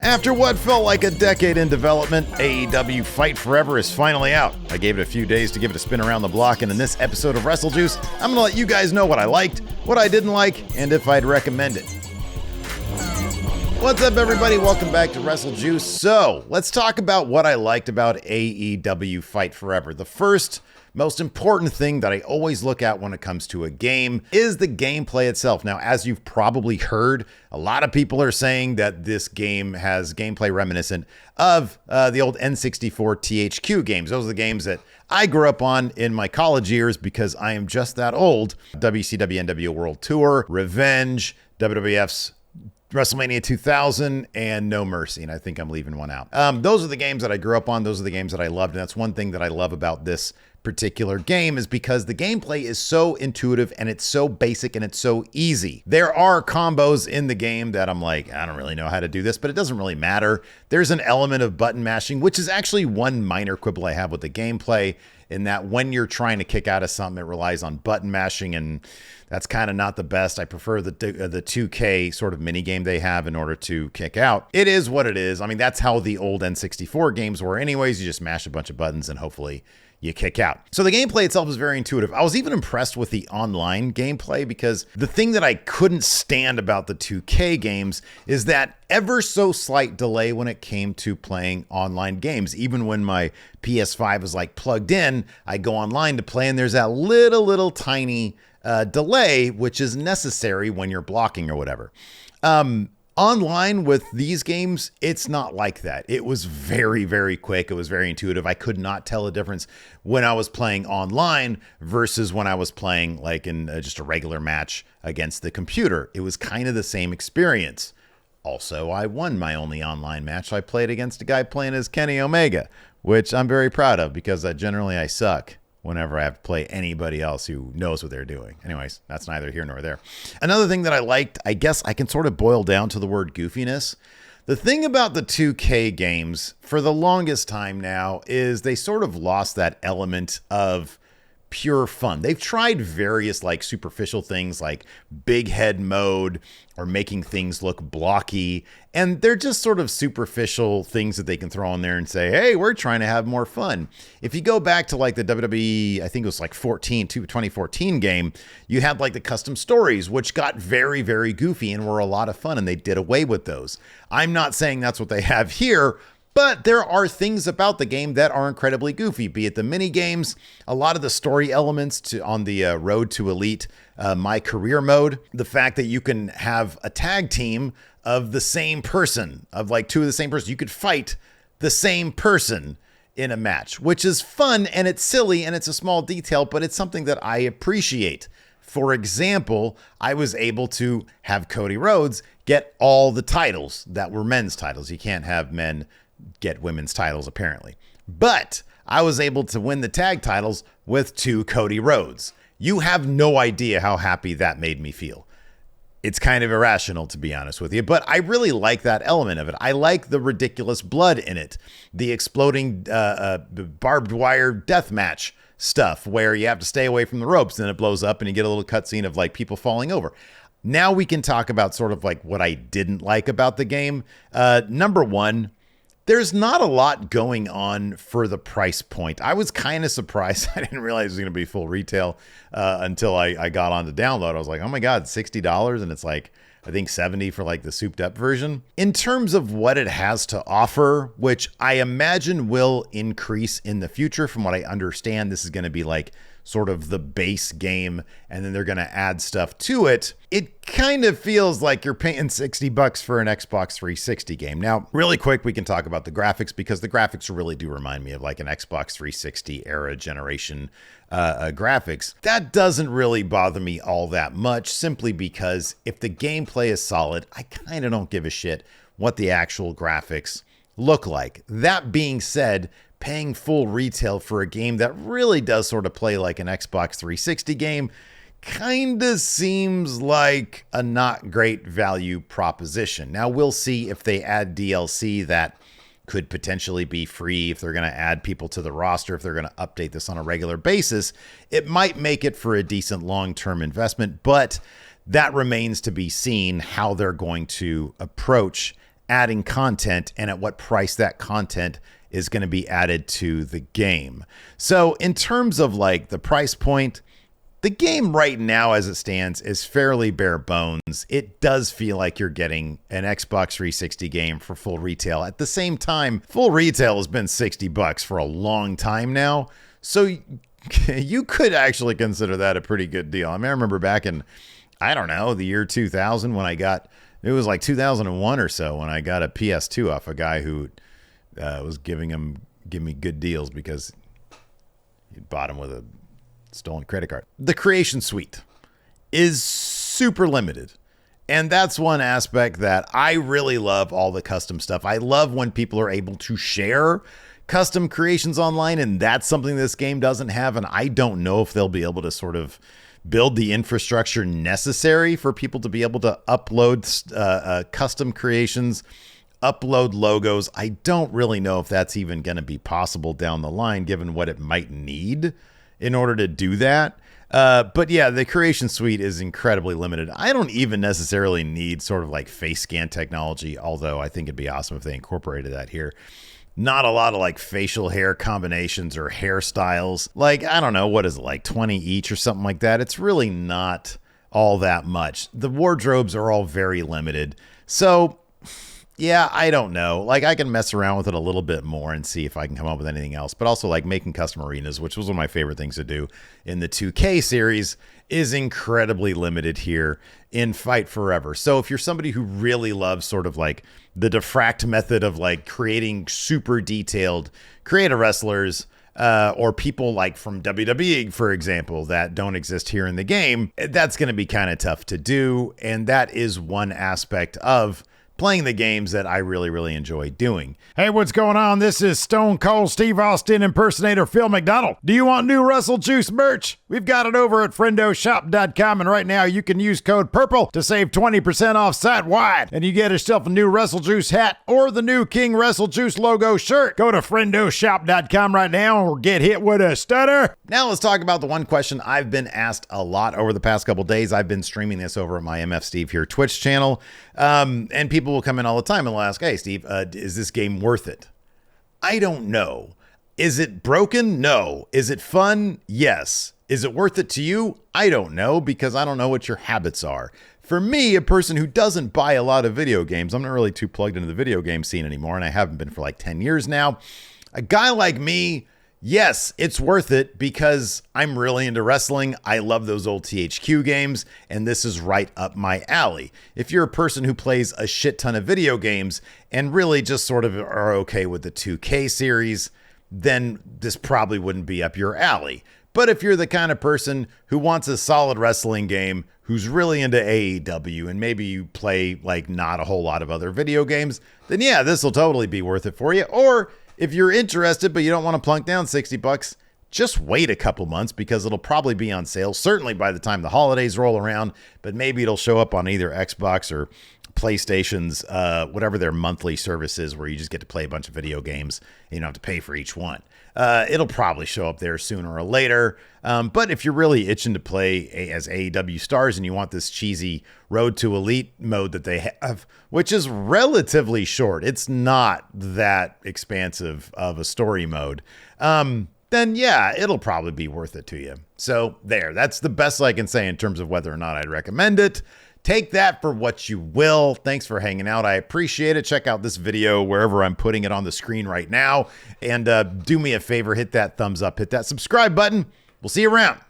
After what felt like a decade in development, AEW Fight Forever is finally out. I gave it a few days to give it a spin around the block, and in this episode of Wrestle Juice, I'm going to let you guys know what I liked, what I didn't like, and if I'd recommend it. What's up, everybody? Welcome back to Wrestle Juice. So, let's talk about what I liked about AEW Fight Forever. The first most important thing that I always look at when it comes to a game is the gameplay itself. Now, as you've probably heard, a lot of people are saying that this game has gameplay reminiscent of the old N64 THQ games. Those are the games that I grew up on in my college years because I am just that old. WCW NWO World Tour, Revenge, WWF's WrestleMania 2000, and No Mercy, and I think I'm leaving one out. Those are the games that I grew up on. Those are the games that I loved, and that's one thing that I love about this particular game is because the gameplay is so intuitive and it's so basic and it's so easy. There are combos in the game that I'm like, I don't really know how to do this, but it doesn't really matter. There's an element of button mashing, which is actually one minor quibble I have with the gameplay, in that when you're trying to kick out of something, it relies on button mashing, and that's kind of not the best. I prefer the 2K sort of mini game they have in order to kick out. It is what it is. I mean, that's how the old N64 games were anyways. You just mash a bunch of buttons and hopefully you kick out. So the gameplay itself is very intuitive. I was even impressed with the online gameplay because the thing that I couldn't stand about the 2K games is that ever so slight delay when it came to playing online games. Even when my PS5 was like plugged in, I go online to play and there's that little tiny delay, which is necessary when you're blocking or whatever. Online with these games, it's not like that. It was very, very quick. It was very intuitive. I could not tell a difference when I was playing online versus when I was playing like in just a regular match against the computer. It was kind of the same experience. Also, I won my only online match. I played against a guy playing as Kenny Omega, which I'm very proud of because generally I suck whenever I have to play anybody else who knows what they're doing. Anyways, that's neither here nor there. Another thing that I liked, I guess I can sort of boil down to the word goofiness. The thing about the 2K games for the longest time now is they sort of lost that element of pure fun. They've tried various like superficial things like big head mode or making things look blocky, and they're just sort of superficial things that they can throw in there and say, hey, we're trying to have more fun. If you go back to like the WWE, I think it was like 2014 game, you had like the custom stories, which got very, very goofy and were a lot of fun, and they did away with those. I'm not saying that's what they have here, but there are things about the game that are incredibly goofy, be it the mini games, a lot of the story elements on the Road to Elite, My Career mode, the fact that you can have a tag team of the same person, of like two of the same person. You could fight the same person in a match, which is fun and it's silly and it's a small detail, but it's something that I appreciate. For example, I was able to have Cody Rhodes get all the titles that were men's titles. You can't have men get women's titles apparently, but I was able to win the tag titles with 2 Cody Rhodes. You have no idea how happy that made me feel. It's kind of irrational, to be honest with you, but I really like that element of it. I like the ridiculous blood in it, the exploding barbed wire death match stuff where you have to stay away from the ropes and then it blows up and you get a little cutscene of like people falling over. Now we can talk about sort of like what I didn't like about the game. Number one, there's not a lot going on for the price point. I was kind of surprised. I didn't realize it was going to be full retail until I got on to download. I was like, oh my God, $60. And it's like, I think $70 for like the souped up version. In terms of what it has to offer, which I imagine will increase in the future, from what I understand, this is going to be like sort of the base game, and then they're going to add stuff to it. It kind of feels like you're paying $60 for an Xbox 360 game. Now, really quick, we can talk about the graphics because the graphics really do remind me of like an Xbox 360 era generation graphics. That doesn't really bother me all that much, simply because if the gameplay is solid, I kind of don't give a shit what the actual graphics look like. That being said, paying full retail for a game that really does sort of play like an Xbox 360 game kind of seems like a not great value proposition. Now, we'll see if they add DLC that could potentially be free, if they're going to add people to the roster, if they're going to update this on a regular basis. It might make it for a decent long-term investment, but that remains to be seen how they're going to approach adding content and at what price that content is going to be added to the game. So in terms of like the price point, the game right now as it stands is fairly bare bones. It does feel like you're getting an Xbox 360 game for full retail. At the same time, full retail has been $60 for a long time now. So you could actually consider that a pretty good deal. I mean, I remember back in, I don't know, the year 2000 when I got, it was like 2001 or so when I got a PS2 off a guy who was giving me good deals because he bought them with a stolen credit card. The Creation Suite is super limited. And that's one aspect that I really love, all the custom stuff. I love when people are able to share custom creations online, and that's something this game doesn't have. And I don't know if they'll be able to sort of build the infrastructure necessary for people to be able to upload custom creations, upload logos. I don't really know if that's even going to be possible down the line, given what it might need in order to do that. But yeah, the Creation Suite is incredibly limited. I don't even necessarily need sort of like face scan technology, although I think it'd be awesome if they incorporated that here. Not a lot of like facial hair combinations or hairstyles. Like, I don't know, what is it, like 20 each or something like that? It's really not all that much. The wardrobes are all very limited. So yeah, I don't know. Like, I can mess around with it a little bit more and see if I can come up with anything else. But also, like, making custom arenas, which was one of my favorite things to do in the 2K series, is incredibly limited here in Fight Forever. So if you're somebody who really loves sort of like the diffract method of like creating super detailed creative wrestlers, or people like from WWE, for example, that don't exist here in the game, that's going to be kind of tough to do. And that is one aspect of playing the games that I really, really enjoy doing. Hey, what's going on? This is Stone Cold Steve Austin impersonator Phil McDonald. Do you want new Russell Juice merch? We've got it over at friendoshop.com, and right now you can use code PURPLE to save 20% off site-wide, and you get yourself a new Russell Juice hat or the new King Russell Juice logo shirt. Go to friendoshop.com right now or get hit with a stutter. Now let's talk about the one question I've been asked a lot over the past couple days. I've been streaming this over at my MF Steve here Twitch channel, and people will come in all the time and will ask, hey, Steve, is this game worth it? I don't know. Is it broken? No. Is it fun? Yes. Is it worth it to you? I don't know, because I don't know what your habits are. For me, a person who doesn't buy a lot of video games, I'm not really too plugged into the video game scene anymore, and I haven't been for like 10 years now. A guy like me, yes, it's worth it because I'm really into wrestling. I love those old THQ games, and this is right up my alley. If you're a person who plays a shit ton of video games and really just sort of are okay with the 2K series, then this probably wouldn't be up your alley. But if you're the kind of person who wants a solid wrestling game, who's really into AEW, and maybe you play like not a whole lot of other video games, then yeah, this will totally be worth it for you. Or if you're interested, but you don't want to plunk down $60, just wait a couple months because it'll probably be on sale, certainly by the time the holidays roll around, but maybe it'll show up on either Xbox or PlayStation's, whatever their monthly service is, where you just get to play a bunch of video games and you don't have to pay for each one. It'll probably show up there sooner or later. But if you're really itching to play as AEW stars and you want this cheesy Road to Elite mode that they have, which is relatively short, it's not that expansive of a story mode, then yeah, it'll probably be worth it to you. So there, that's the best I can say in terms of whether or not I'd recommend it. Take that for what you will. Thanks for hanging out. I appreciate it. Check out this video wherever I'm putting it on the screen right now. And do me a favor, hit that thumbs up, hit that subscribe button. We'll see you around.